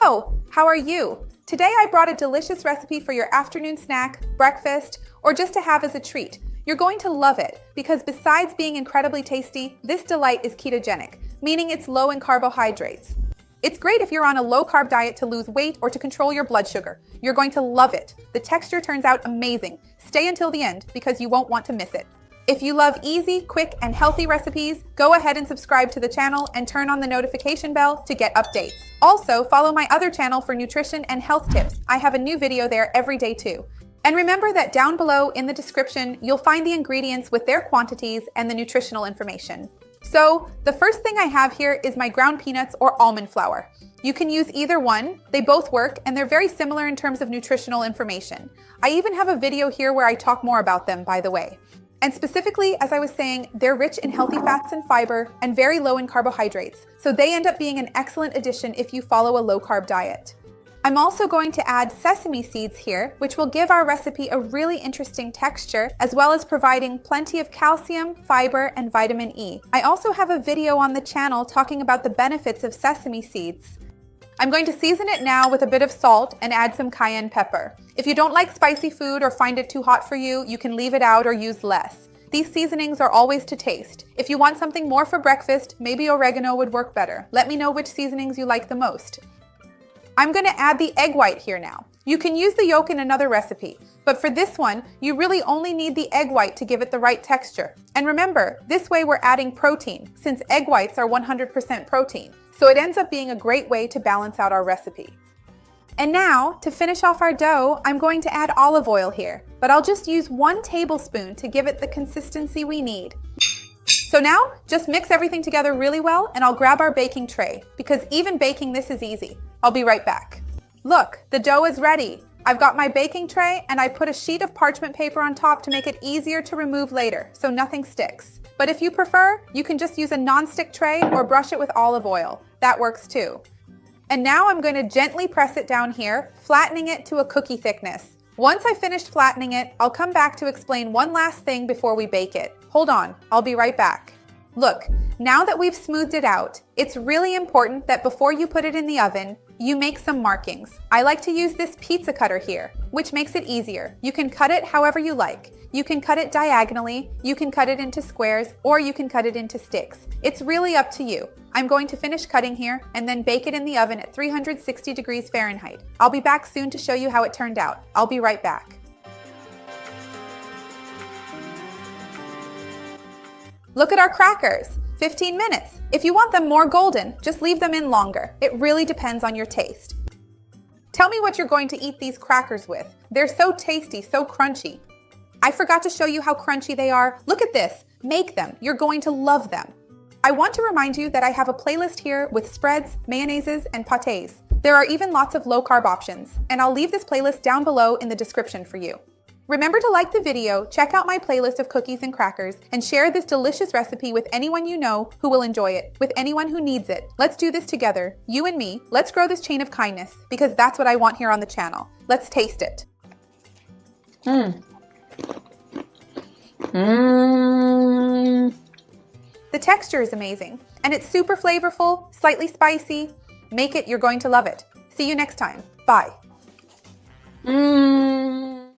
Hello, how are you? Today I brought a delicious recipe for your afternoon snack, breakfast, or just to have as a treat. You're going to love it because besides being incredibly tasty, this delight is ketogenic, meaning it's low in carbohydrates. It's great if you're on a low-carb diet to lose weight or to control your blood sugar. You're going to love it. The texture turns out amazing. Stay until the end because you won't want to miss it. If you love easy, quick, and healthy recipes, go ahead and subscribe to the channel and turn on the notification bell to get updates. Also, follow my other channel for nutrition and health tips. I have a new video there every day too. And remember that down below in the description, you'll find the ingredients with their quantities and the nutritional information. So, the first thing I have here is my ground peanuts or almond flour. You can use either one, they both work, and they're very similar in terms of nutritional information. I even have a video here where I talk more about them, by the way. And specifically, as I was saying, they're rich in healthy fats and fiber and very low in carbohydrates, so they end up being an excellent addition if you follow a low-carb diet. I'm also going to add sesame seeds here, which will give our recipe a really interesting texture, as well as providing plenty of calcium, fiber, and vitamin E. I also have a video on the channel talking about the benefits of sesame seeds. I'm going to season it now with a bit of salt and add some cayenne pepper. If you don't like spicy food or find it too hot for you, you can leave it out or use less. These seasonings are always to taste. If you want something more for breakfast, maybe oregano would work better. Let me know which seasonings you like the most. I'm going to add the egg white here now. You can use the yolk in another recipe, but for this one, you really only need the egg white to give it the right texture. And remember, this way we're adding protein, since egg whites are 100% protein. So it ends up being a great way to balance out our recipe. And now, to finish off our dough, I'm going to add olive oil here, but I'll just use 1 tablespoon to give it the consistency we need. So now, just mix everything together really well and I'll grab our baking tray, because even baking this is easy. I'll be right back. Look, the dough is ready. I've got my baking tray and I put a sheet of parchment paper on top to make it easier to remove later, so nothing sticks. But if you prefer, you can just use a non-stick tray or brush it with olive oil. That works too. And now I'm going to gently press it down here, flattening it to a cookie thickness. Once I've finished flattening it, I'll come back to explain one last thing before we bake it. Hold on, I'll be right back. Look, now that we've smoothed it out, it's really important that before you put it in the oven, you make some markings. I like to use this pizza cutter here, which makes it easier. You can cut it however you like. You can cut it diagonally, you can cut it into squares, or you can cut it into sticks. It's really up to you. I'm going to finish cutting here and then bake it in the oven at 360 degrees Fahrenheit. I'll be back soon to show you how it turned out. I'll be right back. Look at our crackers, 15 minutes. If you want them more golden, just leave them in longer. It really depends on your taste. Tell me what you're going to eat these crackers with. They're so tasty, so crunchy. I forgot to show you how crunchy they are. Look at this. Make them. You're going to love them. I want to remind you that I have a playlist here with spreads, mayonnaises, and pâtés. There are even lots of low-carb options, and I'll leave this playlist down below in the description for you. Remember to like the video, check out my playlist of cookies and crackers, and share this delicious recipe with anyone you know who will enjoy it, with anyone who needs it. Let's do this together, you and me. Let's grow this chain of kindness, because that's what I want here on the channel. Let's taste it. The texture is amazing, and it's super flavorful, slightly spicy. Make it, you're going to love it. See you next time. Bye.